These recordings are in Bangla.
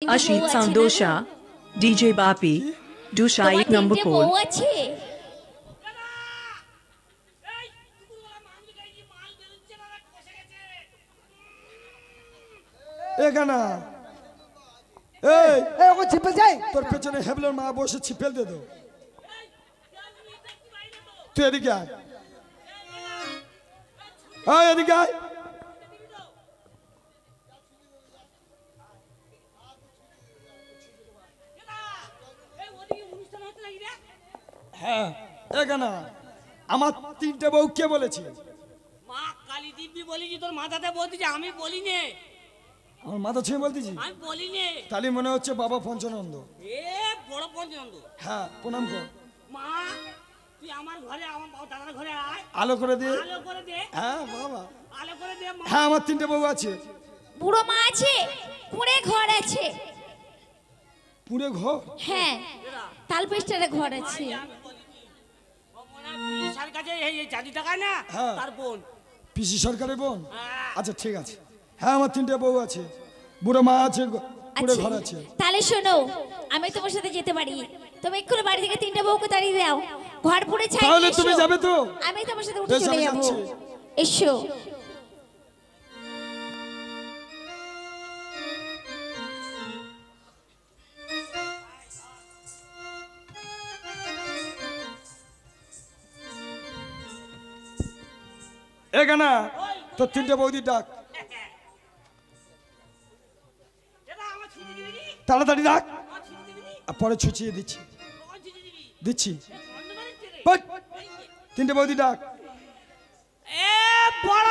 Ashit Sandosha, DJ Bapi, Dusha 1 number 4. এখানা এই ওকে ছিপে যাই তোর পেছনে হেবলের মা বসে ছিপেল দে দাও তুই এদিকে আয় এদিকে আয় হ্যাঁ এখানা আমার 3টে বউ কে বলেছে মা কালী দিব্যি বলিছি তোর মাথাতে বলতিছি আমি বলিনি আমার মাথা ছুঁয়ে বলতেছি আমি বলিনি তাহলে মনে হচ্ছে বাবা পঞ্চানন্দ বড় পঞ্চানন্দ হ্যাঁ প্রণাম কর মা তুই আমার ঘরে আমার দাদার ঘরে আয় আলো করে দে হ্যাঁ বাবা আলো করে দে হ্যাঁ আমার 3টে বউ আছে বুড়ো মা আছে পুরে ঘর আছে পুরে ঘর হ্যাঁ তালপেস্টারে ঘর আছে পিসার কাছে এই জাদু টাকা না তার বোন পিসি সরকারের বোন আচ্ছা ঠিক আছে হ্যাঁ আমার 3টে বউ আছে বুড়ো মা আছে পুরে ঘর আছে তাহলে শোনো আমি তোমার সাথে যেতে পারি তুমি এক্ষুনি বাড়ি থেকে 3টে বউকে তাড়িয়ে দাও ঘর পুরে ছাই তাহলে তুমি যাবে তো আমি তোমার সাথে উঠে চলে যাব এসো এখানা তোর 3টে বৌদি ডাক তাড়াতাড়ি ডাক পরে ছুচিয়ে দিচ্ছি দিচ্ছি 3টে বৌদি ডাক বড়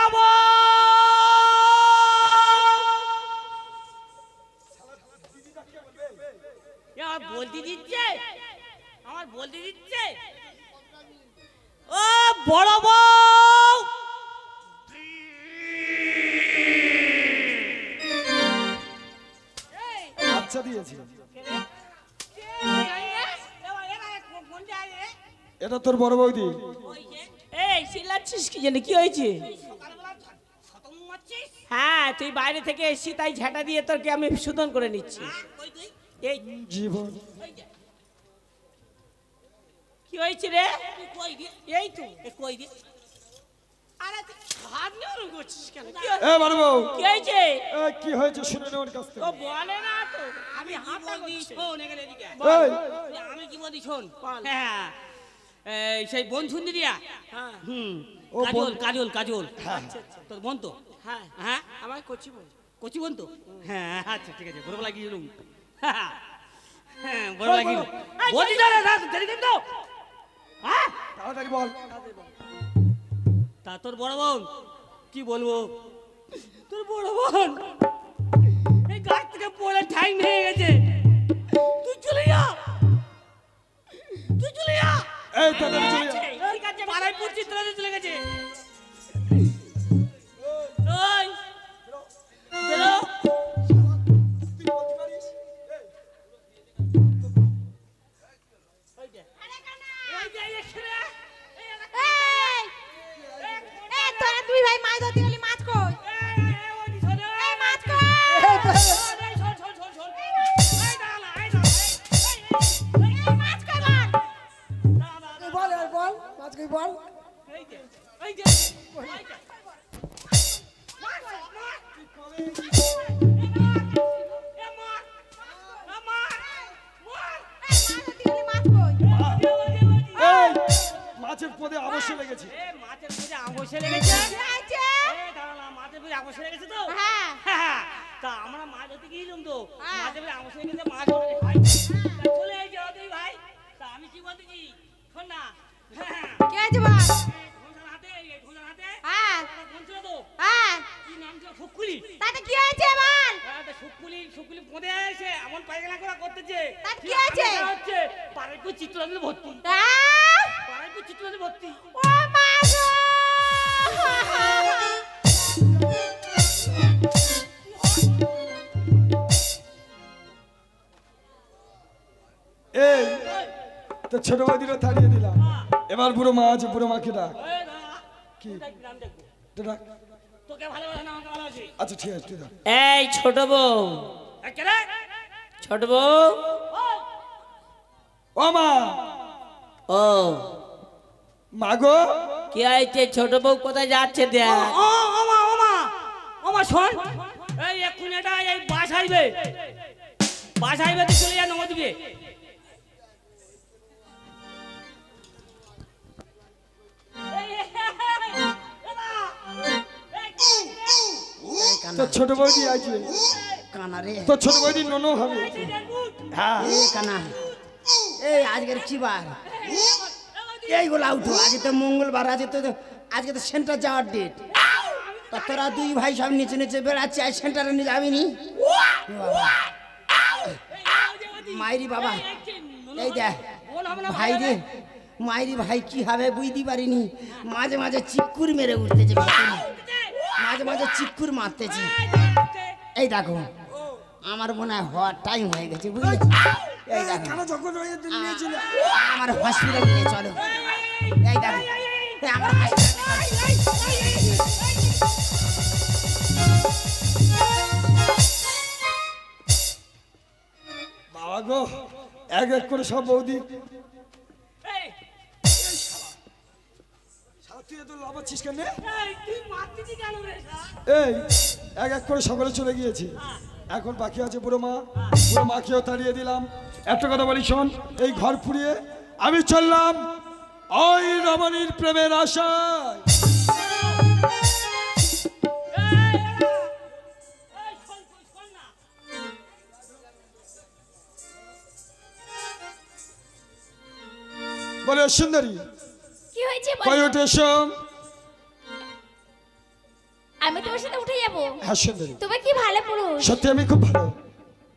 বলতে দিচ্ছে আমার বলতে দিচ্ছে ও বড় বউ আচ্ছা দিয়েছি এটা তোর বড় বৌদি এই চিল্লাচ্ছিস কি জানি কি হয়েছে হ্যাঁ তুই বাইরে থেকে এসছি তাই ঝাঁটা দিয়ে তোরকে আমি শোধন করে নিচ্ছি এই জীবন কি হয়েছে রে এই তো কই দি আরে তুই হাত নিয়ে ওরকম করছিস কেন বড় বউ কি হয়েছে কি হয়েছে শুনে নে ওর কাছ থেকে ও বলে না তো আমি হাতটা দিই শোন এখানে এদিকে আমি কি বলি শোন হ্যাঁ এই সেই বোন সুন্দরিয়া ও কাজল কাজল তোর বোন তো হ্যাঁ আমার কচি বোন তো হ্যাঁ আচ্ছা ঠিক আছে বড় লাগিয়ে দিলুম হ্যাঁ বড় লাগিয়ে বলি দাদা দেরি দিন তো হ্যাঁ তাড়াতাড়ি বল তা তোর বড় বোন কি বলবো তোর বড় বোন এই গাছ থেকে পড়ে ঠাই ভেঙে গেছে তুই চলে যা এই তাড়াতাড়ি চলে যা ঠিক আছে পাড়াইপুর চিত্রাতে চলে গেছে ওই বেরো তুই ভাই মাছ ধরতে গেলি মাছ কই মাছ কই বল মাছের পদে অবশ্য লেগেছে মাছের পদে অবশ্য লেগেছে মাছের পদে অবশ্য লেগেছে তো তা আমরা মাছ ধরতে গিয়েছিলাম তো মাছের পদে অবশ্য লেগেছে মাছ চলে এসে তুই ভাই তা আমি কি বলতেছি শোন না কে আছে বল শুকুলি তাতে কি হয়েছে বল শুকুলি পদে এসে এমন পায়খানা করা করতেছে তাতে কি হয়েছে হচ্ছে পাড়াইপুর চিত্রাঞ্জলি ভর্তি পাড়াইপুর চিত্রাঞ্জলি ভর্তি ও মা গো এই তো ছোট বৌদিরও তাড়িয়ে দিলাম এবার বুড়ো মা আছে বুড়ো মাকে ডাক কি ডাক তোকে ভালোবাসে না আমাকে ভালোবাসে আচ্ছা ঠিক আছে তুই ডাক এই ছোট বউ ছোট বউ ও মা, ও মাগো কি হয়েছে? ছোট বউ কোথায় যাচ্ছে দেখ। ওমা শোন, এই এক্ষুনি এটা এই বাস আসবে, বাস আসবে, তুই চলে যা নবদ্বীপে। তো ছোট বৌদি আছে, কানা রে তো ছোট বৌদি ননো হবে। হ্যাঁ এ কানা, এই আজকের কি বার? এইগুলা উঠো, আজকে তো মঙ্গলবার, আজকে তো সেন্টার যাওয়ার ডেট। তা তোরা দুই ভাই সব নিচে নিচে বেড়াচ্ছি, আজ সেন্টারে নিয়ে যাবি নি? মাইরি বাবা, এই দেখ ভাই রে, মাইরি ভাই কি হবে বুঝতে পারিনি। মাঝে মাঝে চিক্কুর মেরে উঠতেছে, মাঝে মাঝে চিক্কুর মারতেছে। এই দেখো আমার মনে হয় হওয়ার টাইম হয়ে গেছে, বুঝলি? এই দেখো আমার হসপিটালে নিয়ে চলো। এই দেখো আমার বাবা গো, এক এক করে সব বৌদি। তুই এত লাফাচ্ছিস কেন? এই এক এক করে সকলে চলে গিয়েছে, এখন বাকি আছে বুড়ো মা। বুড়ো মাকেও তাড়িয়ে দিলাম। একটা কথা বলি শোন, এই ঘর পুড়িয়ে আমি চললাম ওই রমণীর প্রেমের আশায়। বলে সুন্দরী, কি হয়েছে কই বলো? উঠে এসো। আমি তোমার সাথে উঠে যাব। হ্যাঁ সুন্দরী, তুমি কি ভালো পুরুষ, সত্যি আমি খুব ভালো।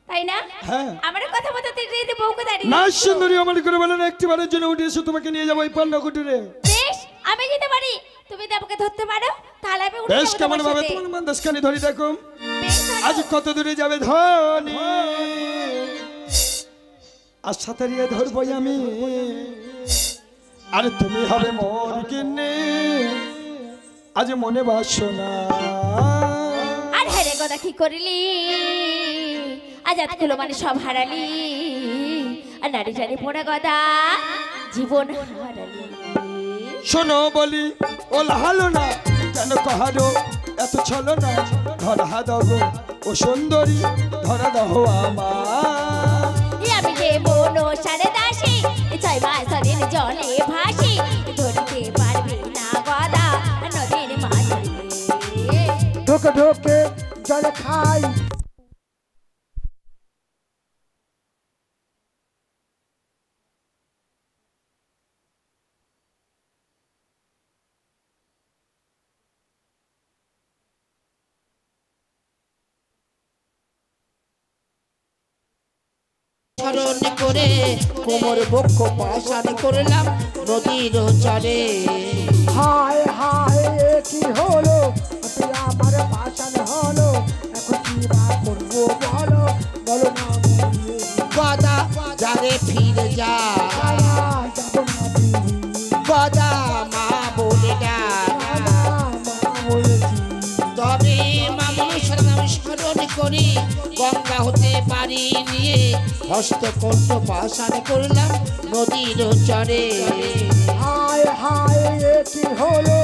তাই না? হ্যাঁ। আমার কথা মতো তিনটে বউকে দাঁড়িয়ে না সুন্দরী, আমার করে বলেন একটিবারের জন্য উঠে এসো, তোমাকে নিয়ে যাবো ওই পান্ডকুটিরে। বেশ, আমি যেতে পারি, তুমি তো আমাকে ধরতে পারো, তাহলে আমি উঠে বেশ যাবো কেমন তোমার ভাবে সাথে। তোমার মন্দাসখানি ধরি দেখো, বেশ, ধরো। আজ কত দূরে যাবে ধনি, আর সাঁতারিয়ে ধরবো আমি, আর তুমি হবে মোর কিনে, আজ মনে বাসনা। আর হেরে গদা কি করিলি, আজাদ গুলো মানে সব হারালি, আর নারী জানি পড়ে গদা জীবন হারালি। শোনো বলি ও লাহালো না, কেন কাহারো এত ছলো না, ধরা দাও ও সুন্দরী, ধরা দাও আমার। আমি যে মন সারে দাসী, 6 মাসের জলে ভাসি, ধরতে পারবি না গদা নদীর মাঝে। ঢোকে ঢোকে জল খাই, স্মরণ করে কোমর বক্ষ পাশান করলাম নদীর চরে। হায় হায় এ কি হলো, তুই আমার পাশান হলো, এখন কি বা করবো বলো, বলো না গদা যারে ফিরে যা, যাবো না দিদি, গদা মা বলে ডাক। মা বলেছি তবে মামুন নাম স্মরণ করি, গঙ্গা হতে পারি নিয়ে হস্তকণ্ঠ পাশান করলাম নদীর চরে। হায় হায় এ কি হলো,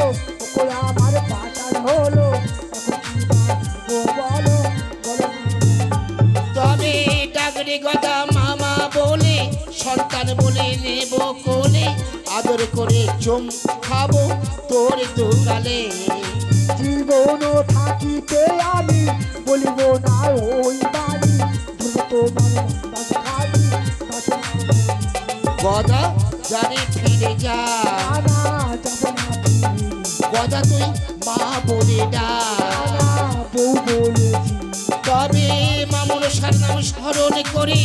ওই আমার পাশান হলো, এখন কি বা করবো বলো, বলো তবে ডাগরে গদা মামা বলে, সন্তান বলে নেব কোলে, আদর করে চুম খাবো তোর দুগালে। জীবন থাকিতে আমি বলিব না ওই বাড়ি, ধরবো তোমার মন্দাস খালি, গদা জানে ফিরে যা, না যাবো না দিদি, গদা তুই মা বলে ডাক। না বউ বলেছি, তবে মামুন নাম স্মরণ করি,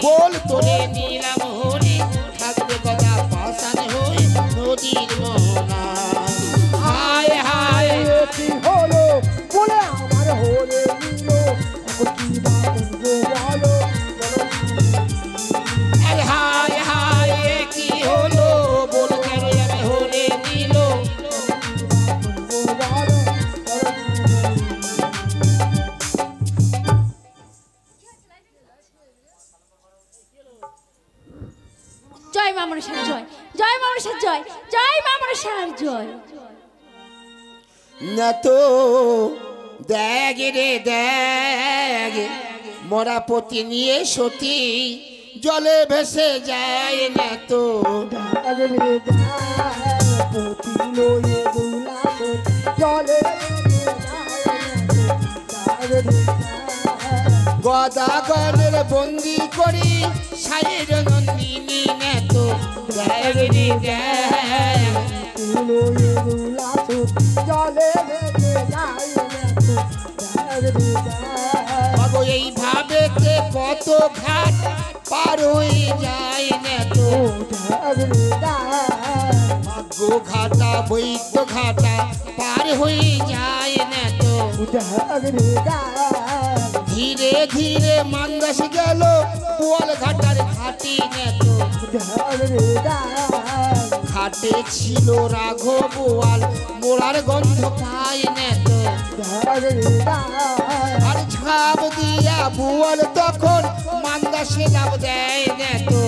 বল তোরে নিলাম হরি, থাকবে গদা পাশান হয়ে নদীর মোহনা। হায় হায় এ কি হলো বলে আমার হলে নিল, এখন কি বা করবো বলো, বলো আরে হায় হায় এ কি হলো, বল কেন আমি হলে নিল। করবো বলো, বলো জয় মা মনসার জয়, জয় মা মনসার জয়, জয় মা মনসার জয়। না তো দেখ রে দেখ, মরা পতি নিয়ে সতী জলে ভেসে যায় না তো। গদা গলের বন্দি করি সাইর নন্দিনী না তো। দেখ রে দেখ, এইভাবে কত ঘাট পার হয়ে যায় না তো। ভাগ্য ঘাটা বৈদ্য ঘাটা পার হয়ে যায় না তো। ধীরে ধীরে মান্দাস গেল বোয়াল ঘাটার ঘাটি না তো। ঘাটে ছিল রাঘব বোয়াল মোড়ার গন্ধ পায় না তো। আর ঝাঁপ দিয়া বোয়াল তখন মান্দাসে লাভ দেয় না তো।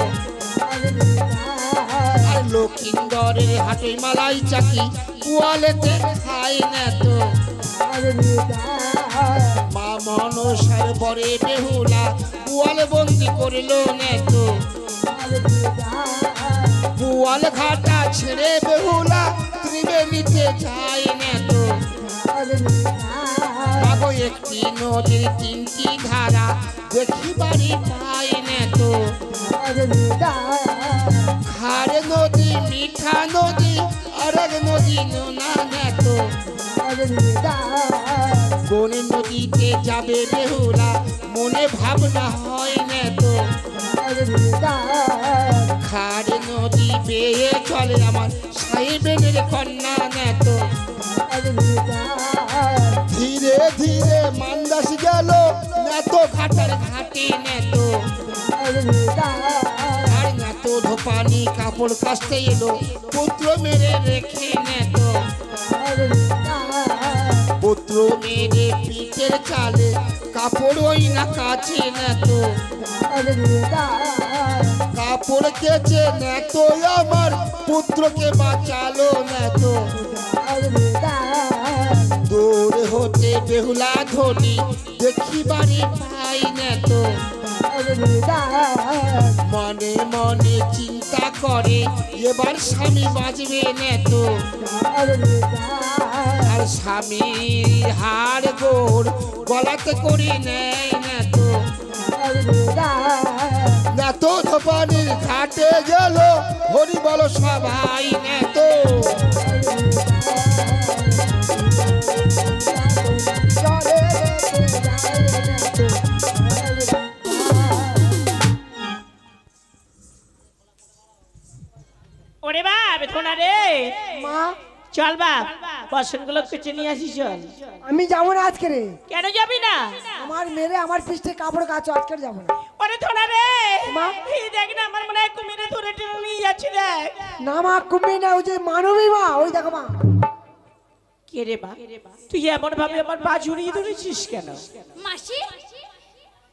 আর লক্ষিন্দরের হাটে মালাই চাকি বোয়ালেতে খায় না তো। মা মনসার বরে বেহুলা বোয়াল বন্দি করল না তো। বোয়াল ঘাটা ছেড়ে বেহুলা ত্রিবেণীতে যায় না তো। একটি নদীর তিনটি ধারা দেখিবারই পায় না তো। খার নদী মিঠা নদী আর এক নদী নোনা না তো। কোন নদীতে যাবে বেহুলা মনে ভাবনা হয় না তো। খার নদী বেয়ে চলে আমার সাহেবের কন্যা না তো। ধীরে ধীরে মান্দাস গেল নেতো ঘাটার ঘাটে নেতো। আর নেতো ধোপানি কাপড় কাচতে এলো পুত্র মেরে রেখে নেতো। পুত্র মেরে পিঠের চালে কাপড় ওই না কাছে নেতো। কাপড় কেচে নেতো আমার পুত্রকে বাঁচালো নেতো। দূর হতে বেহুলা ধনি দেখিবারে পাই না তো। মনে মনে চিন্তা করে এবার স্বামী বাঁচবে না তো। আর স্বামী হাড় গোড় গলাতে করে নেয় না তো। না তো ধোপানির ঘাটে গেল হরি বলো সবাই না তো। ওরে বাপ থোনা রে মা চল বাপ বাসনগুলো কেচে নিয়ে আসি চল। আমি যাবো না আজকে রে। কেন যাবি না? আমার মেরে আমার পৃষ্ঠে কাপড় কাচো, আজকে যাবো না। ওরে থোনা রে মা এই দেখ না আমার মনে হয় কুমিরে ধরে টেনে নিয়ে যাচ্ছে দেখ। না মা কুম্ভি না, ওই যে মানবী মা, ওই দেখো মা। কে রে মা তুই এমন ভাবে আমার পা ঝুড়িয়ে ধরেছিস কেন? মাসি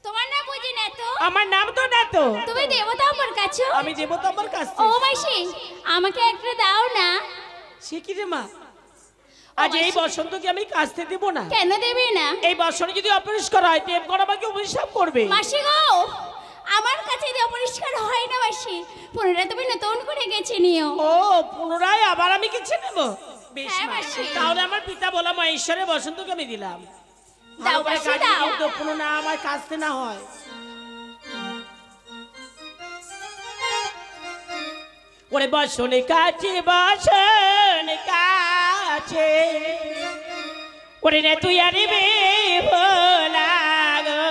তোমার নাম বুঝি না তো? আমার নাম তো না তো। তুমি দেবতা আমার কাছে? আমি দেবতা আমার কাছে। ও মাসি আমাকে একটা দাও না। সে কি রে মা, আজ এই বসন্তকে আমি কাচতে দেব না? কেন দেবে না? এই বসনে যদি অপরিষ্কার হয় দেব গণ আমাকে অভিশাপ করবে। মাসি গো আমার কাছে যে অপরিষ্কার হয় না মাসি, পুনরায় তুমি নতুন করে গেছে নিও। ও পুনরায় আবার আমি কিছু নেব? বেশ হ্যাঁ মা, মাসি। তাহলে আমার পিতা বলা মহেশ্বরের বসন্তকে আমি দিলাম। দাও মাসি দাও। তো কোনো না আমার কাচতে না হয়। ওরে বসনে কাছে বসন কাছে ওরে রে তুই আরে বে ভোলা গো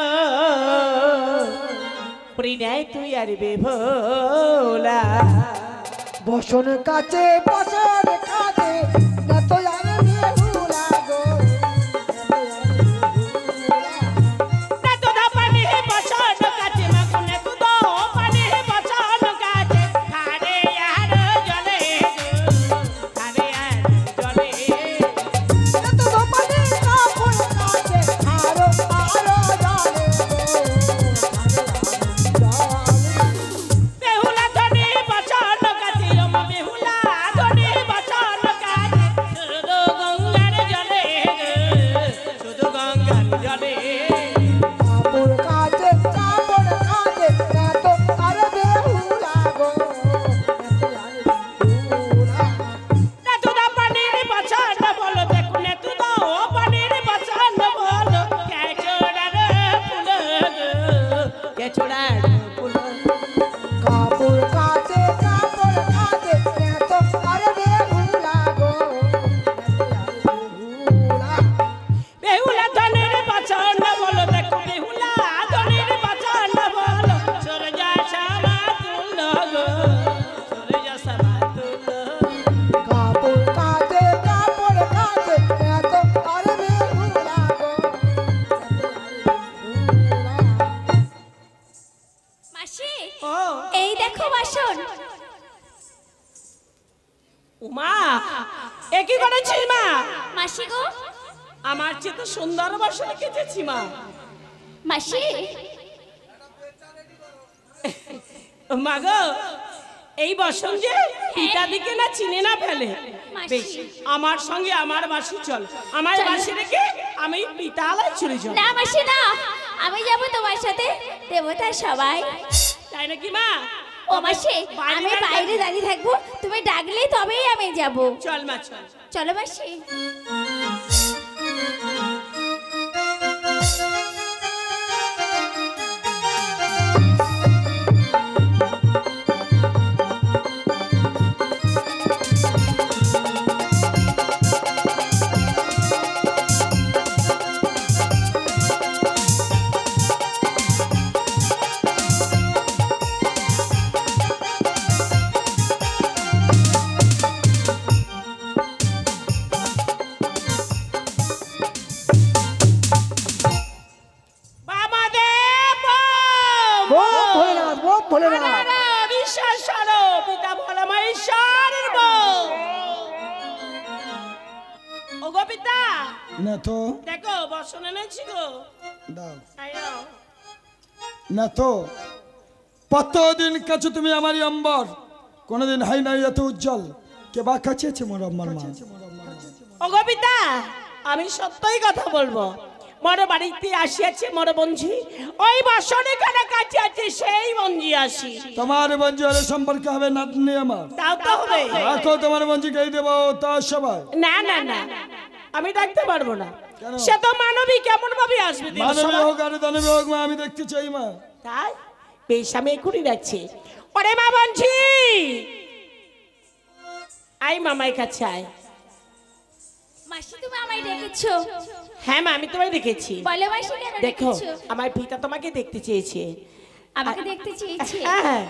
ওরে রে তুই আরে বে ভোলা বসন কাছে বসন কাছে না তো জানে বেহুলা গো। না তো দা পানি বসন কাছে মাগুনে তো দো পানি বসন কাছে খারে আর জলে গো খারে আর জলে না তো ধোপানি কাপড় কাচে আরো আরো জানে গো। বেহুলা ধনে বসন ঘোড়ার পোলা। কাপড় কাচে এত আর বেহুলা গো বেহুলা বেহুলা ধনের বাঁচন বলো, দেখো বেহুলা ধনের বাঁচন বলো, সরে যা সারা তুলো গো, সরে যা সারা তুলো। কাপড় কাচে এত আর বেহুলা গো বেহুলা মাসি ও এই দেখো বাসন। উমা, এ কি করেছিস মা? মাসি গো, আমার চেয়ে তো সুন্দর বাসন কেটেছি মা। মাসি মা গো, এই বসন যে পিতা দিকে না চিনে না ফেলে। মাসি। বেশ, আমার সঙ্গে আমার বাসি চল, আমার চলো। বাসি রেখে আমি পিতালায় চলে যাব। না মাসি না, আমি যাব তোমার সাথে, দেবতা সবাই। তাই নাকি মা? ও মাসি, বাইরে আমি দাঁড়িয়ে বাইরে দাঁড়িয়ে থাকবো, তুমি ডাকলে তবেই আমি যাব। চল মা চল। চলো মাসি। বামাদেব বোম ভোলেনাথ বিশ্বাস করো, পিতা ভোলা মহেশ্বরের বউ। ও গো পিতা, না তো দেখো বসন এনেছি গো। দাও তাই নাও। না তো কতদিন কাছে তুমি আমারই অম্বর, কোনোদিন হয় নাই এত উজ্জ্বল। কে বা কাছেছে মোর আম্মার মা। ও গো পিতা, আমি সত্যই কথা বলবো। মোর বাড়িতে আসিয়াছে মোর বঞ্জি, ওই বাসনে কাটা কাছে আছে সেই বঞ্জি আসি। তোমার বঞ্জি হলে সম্পর্ক হবে নাতনি আমার। তাও তো হবে। রাখো তোমার বঞ্জি কে দেবো তা সবাই। না না না, আমি ডাকতে পারবো না। কেন? সে তো মানবী, কেমন ভাবে আসবে দিন মানবী সভা? হোক আর দানবী হোক মা, আমি দেখতে চাই মা। তাই বেশ, আমি এক্ষুনি যাচ্ছি। ওরে মা বঞ্জি, আই মামাই কাছে আয়। মাসি তুমি আমায় ডেকেছো? হ্যাঁ মা, আমি তোমায় দেখেছি। বলো মাসি কেন দেখো, ডেকেছো? আমার পিতা তোমাকে দেখতে চেয়েছে। আমাকে দেখতে চেয়েছে? হ্যাঁ,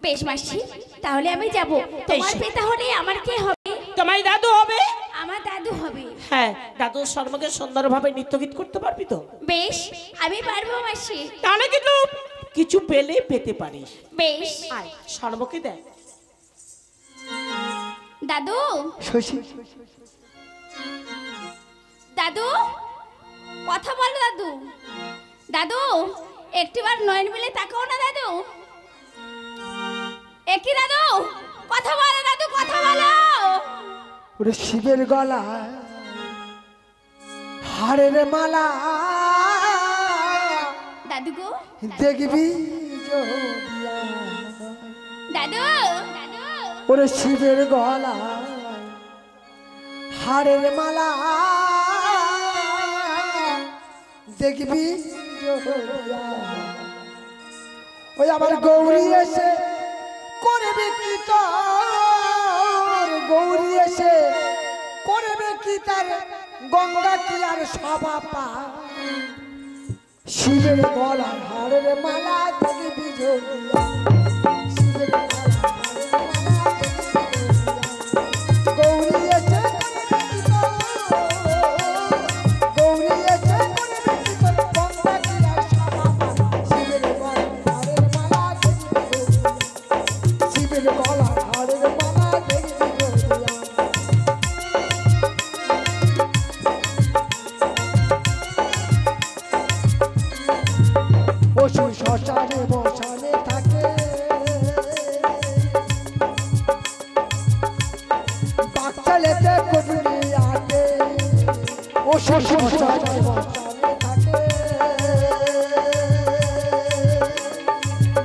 বেশ মাসি, তাহলে আমি যাব। তোমার বেশ। পিতা হলে আমার কে হবে? তোমার দাদু হবে। আমার দাদু হবে। হ্যাঁ, দাদু সর্বকে সুন্দরভাবে নৃত্যগীত করতে পারবি তো? বেশ, আমি পারবো মাসি। তাহলে কিন্তু কিছু পেলে পেতে পারিস। বেশ। আয় সর্বকে দেখ। দাদু, শশী দাদু, কথা বলো দাদু। দাদু, একটিবার নয়ন মিলে তাকাও না দাদু। একই দাদু, কথা বলো দাদু, কথা বলো। ওরে শিবের গলা হাড়ের মালা দাদু গো, দেখবি জড়িয়া। দাদু, দাদু, ওরে শিবের গলা হাড়ের মালা দেখবি জড়িয়া। ওই আমার গৌরী এসে করবে কি তোর, গৌরী এসে করবে কি তার, গঙ্গা কি আর সভা পা। শিবের গলা হাড়ের মালা দেখবি জড়িয়া। শিবের গলা হাড়ের মালা দেখবি জড়িয়া। গৌরী এসে করবে কি তোর, গৌরী এসে করবে কি তোর, গঙ্গা কি আর সভা পা। শিবের গলা হাড়ের মালা দেখবি জড়িয়া। শিবের গলা হাড়ের মালা দেখবি জড়িয়া। পশু শ্মশানে বসানে থাকে, বাচ্চালেতে কবি আটে। পশু শ্মশানে বসানে থাকে,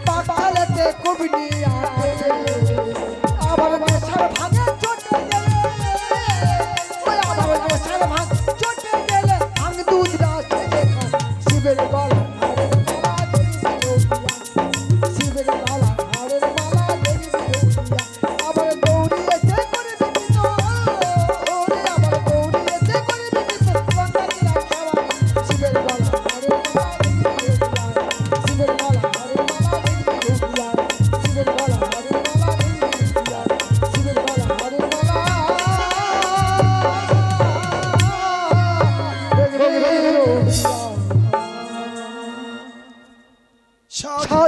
বাচ্চালেতে কবি আটে। আবার নেশার ভাঙে চটে গেলে, ওই আবার নেশার ভাঙ চটে গেলে ভাঙ দুধ রাখে দেখা। শিবের গলা হাড়ের মালা দেখবি জড়িয়া।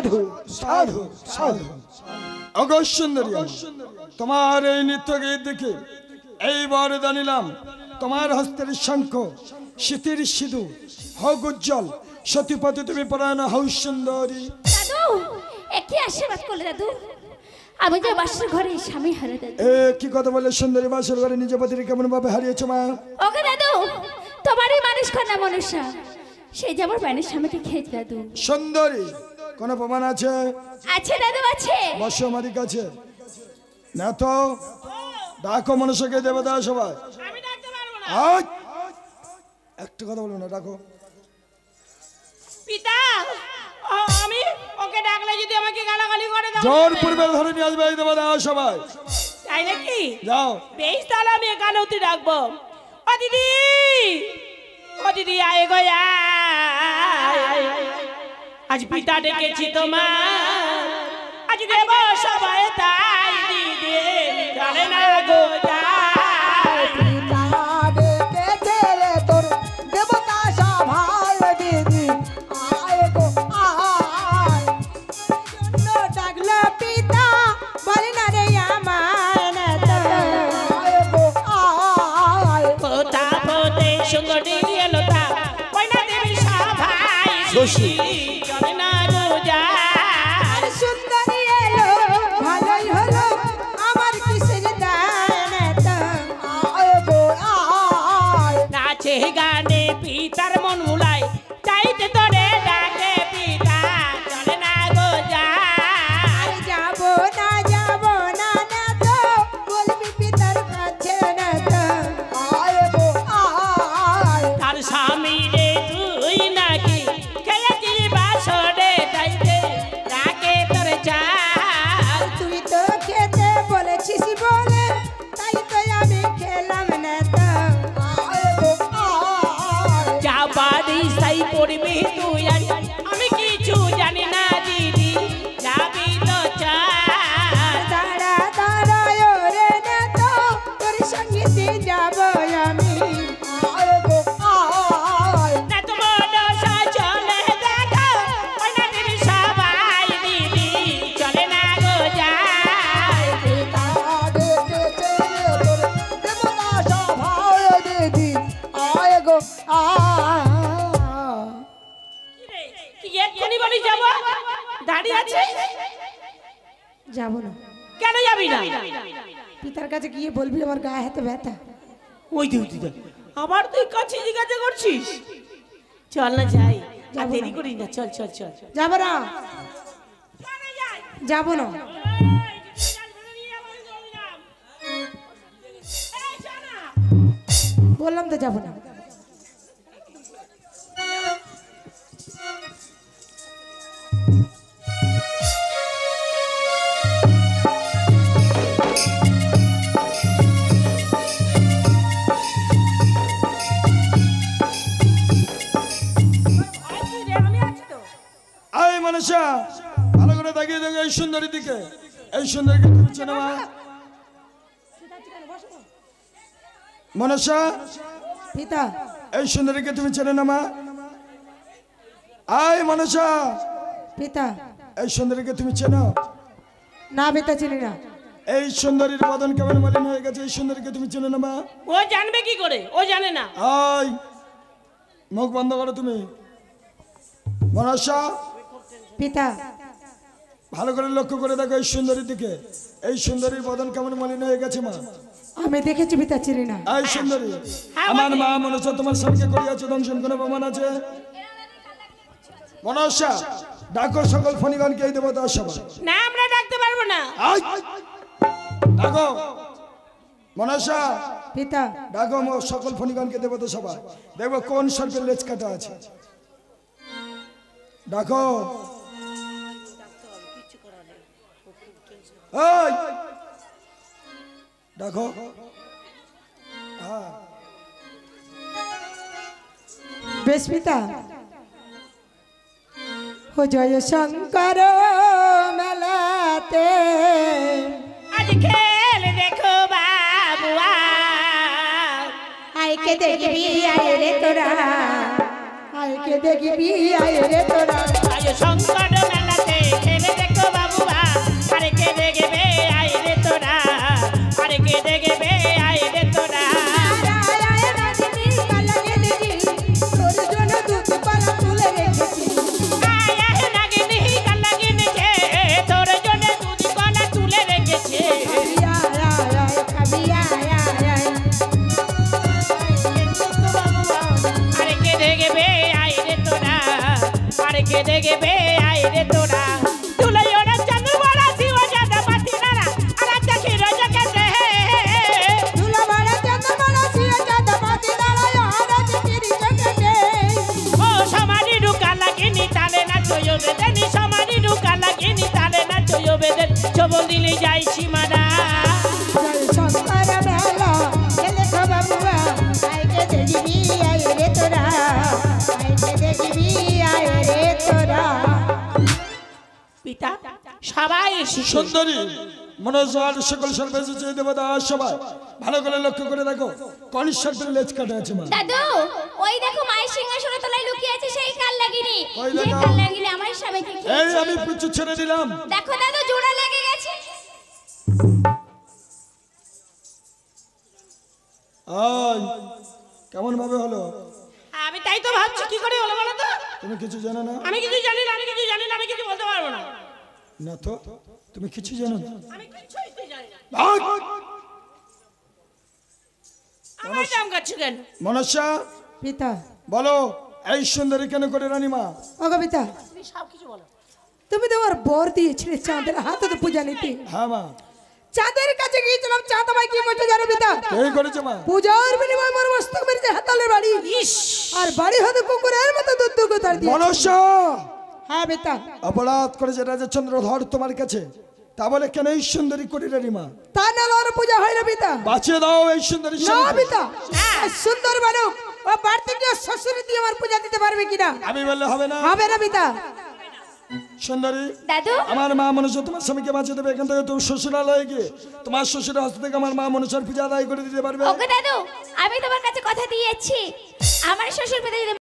সাধু সাধু সাধু অগো সুন্দরী, তোমার এই নৃত্য গীত দেখে এইবার জানিলাম তোমার হস্তের শঙ্খ শীতের সিধু হোক উজ্জ্বল, সতীপতি তুমি পরায়ণ হও সুন্দরী। দাদু একই আশীর্বাদ করলে দাদু, আমি যে বাসর ঘরে স্বামী হারে দাদু। এ কি কথা বলে সুন্দরী, বাসর ঘরে নিজে পতির কেমন ভাবে হারিয়েছো মা? ওকে দাদু, তোমারই মানুষ কন্যা মনুষ্য, সেই যে আমার বাড়ির স্বামীকে খেয়েছে দাদু। সুন্দরী কোন প্রমাণ আছে? আছে দাদু আছে। বর্ষ আমাদের কাছে না তো, ডাকো মনুষ্যকে দেবতা সবাই। আমি ডাকতে পারবো না। আজ একটা কথা বলবো না, ডাকো। পিতা, আমি ওকে ডাকলে যদি আমাকে গালাগালি করে দাও, জোর পূর্বে ধরে নিয়ে আসবে এই দেবতা সবাই। তাই নাকি? যাও। বেশ, তাহলে আমি একানতি ডাকবো। ও দিদি, ও দিদি আয় গো আয়। আজ পিতা ডেকেছি তোমার, আজ দেব সবাই তাই দিদি জানে না গো যায়। পিতা ডেকেছে রে তোর দেবতা সভায় দিদি আয় গো আয়। জন্য ডাকলো পিতা বলে না রে আমার নেতা আয় গো আয়। কোথা হতে সুন্দরী এলো তা কইনা দেবী সভায় জানে না গো যায়। সুন্দরী এলো ভালোই হলো আমার কিসের দানেতা আয় গো আয়। নাচে গানে পিতার মন মুলায়, চাইতে তোরে ডাকে পিতা চলে না গো যায়। যাবো না না তো বলবি পিতার কাছে না তো আয় গো আয়। তার স্বামী রে তুই নাকি খেয়েছিস বাসরে, তাইতে ডাকে তোর চাল। তুই তো খেতে বলেছিস বলে তাই তো আমি খেলাম না তো আয় গো আয়। যা বাড়ি সাই করবি তুই, আর আমি কিছু জানি না দিদি, যাবি তো চাল। দাঁড়া ওরে না তো তোর সঙ্গে যাবো আমি আয় গো আয়। না তো মনসা চলে দেখো, ওই না দিদি সবাই দিদি চলে না গো যায়। পিতা ডেকেছে তোর দেবতা সভায় দিদি আয় গো আয়। কি এক্ষুনি বলি যাবো, দাঁড়িয়ে আছে যাবো না, কেন যাবি না? পিতার কাছে গিয়ে বলবি আমার গায়ে হাতে ব্যথা। ওই দিদি আবার তুই কাছে জিজ্ঞাসা করছিস? চল না যাই, আর দেরি করিস না, চল চল চল। যাবো না, যাবো না। বললাম তো যাবো না। আয় মনুষ্য, ভালো করে তাকিয়ে দেখো এই সুন্দরীর দিকে। এই সুন্দরীকে তুমি চেনো মা? মনুষ্য, পিতা এই সুন্দরীকে তুমি চেনো না মা? আয় মনুষ্য, পিতা এই সুন্দরীকে তুমি চেনো? না পিতা চিনি না। এই সুন্দরীর বদন কেমন মলিন হয়ে গেছে, এই সুন্দরীকে তুমি চেনো না মা? ও জানবে কি করে, ও জানে না। আয় মুখ বন্ধ করো তুমি। মনুষ্য, পিতা ভালো করে লক্ষ্য করে দেখো এই সুন্দরীর দিকে। এই সুন্দরীর বদন কেমন মলিন হয়ে গেছে মা? আমি দেখেছি পিতা চিনি না। এই সুন্দরী, আমার মা মনুষ্য তোমার স্বামীকে করিয়াছে দংশন, কোনো প্রমাণ আছে? মনুষ্য, ডাকো সকল ফণিগণকে এই দেবতা সভা। না, আমরা ডাকতে পারবো না। আয়, ডাকো মনুষ্য, পিতা ডাকো সকল ফণিগণকে দেবতা সভা। দেখবো কোন সর্পের লেজ কাটা আছে। ডাকো। এই, ডাকো। হ্যাঁ, বেশ পিতা। ও জয় শঙ্কর মেলাতে আজ খেল দেখো বাবুয়া, আইকে দেখবি আয় রে তোরা, আইকে দেখবি আয় রে তোরা। আজ শঙ্কর মেলাতে চলে যাই সীমানা জয় শঙ্কর মেলা এলে তো বাবুয়া আইকে দেখবি আয় রে তোরা আইকে দেখবি আয় রে তোরা পিতা সবাই এসেছে সুন্দরী মনোজওয়ার সকল সর্বশেষে দেবতা সবাই ভালো করে লক্ষ্য করে দেখো কনিষ্ঠের লেজ কাটা আছে মা। দাদু ওই দেখো মায়ের সিংহাসনের তলায় লুকিয়ে আছে সেই কাল লাগিনি ওই যে দেখো। কাল লাগিনি আমার স্বামীকে এই খেয়েছে। আমি পিছু ছেড়ে দিলাম। দেখো দাদু জোড়া লেগে গেছে আয় কেমন ভাবে হলো? আমি তাই তো ভাবছি কি করে হলো বলো তো তুমি কিছু জানো না? আমি কিছু জানি না আমি কিছু জানি না আমি কিছু বলতে পারবো না না তো তুমি কিছু জানো না? আমি কিছুই তো জানি না ভাগ! আমার নাম কাছে কেন মনসা পিতা বলো এই সুন্দরী কেন করে রানীমা? ওগো পিতা তুমি সব কিছু বলো তুমি তো আমার বর দিয়েছিলে চাঁদের হাতে তো পূজা নিতে হ্যাঁ মা। চাঁদের কাছে গিয়েছিলাম চাঁদ আমায় কি করতে জানো পিতা এই করেছে মা। পূজার বিনিময় মোর মস্তক মেরেছে হাতালের বাড়ি আর বাড়ি হতে কুকুরের মতো দুধ তার দিয়ে মনসা হ্যাঁ পিতা অপরাধ করেছে রাজা চন্দ্রধর তোমার কাছে, তা বলে কেন এই সুন্দরী করে রানীমা? তা না ওর পূজা হয় না পিতা বাঁচিয়ে দাও এই সুন্দরী না স্বামীকে। পিতা এই সুন্দর বালক ও বাড়িতে গিয়ে শ্বশুর দিয়ে আমার পূজা দিতে পারবে কিনা আমি বললে হবে না। হবে না পিতা সুন্দরী দাদু আমার মা মনসা তোমার স্বামীকে বাঁচিয়ে দেবে, এখান থেকে তুমি শ্বশুরালয়ে গিয়ে তোমার শ্বশুরের হস্ত থেকে আমার মা মনসার পূজা আদায় করে দিতে পারবে। ওকে দাদু আমি তোমার কাছে কথা দিয়েছি আমার শ্বশুর পেতে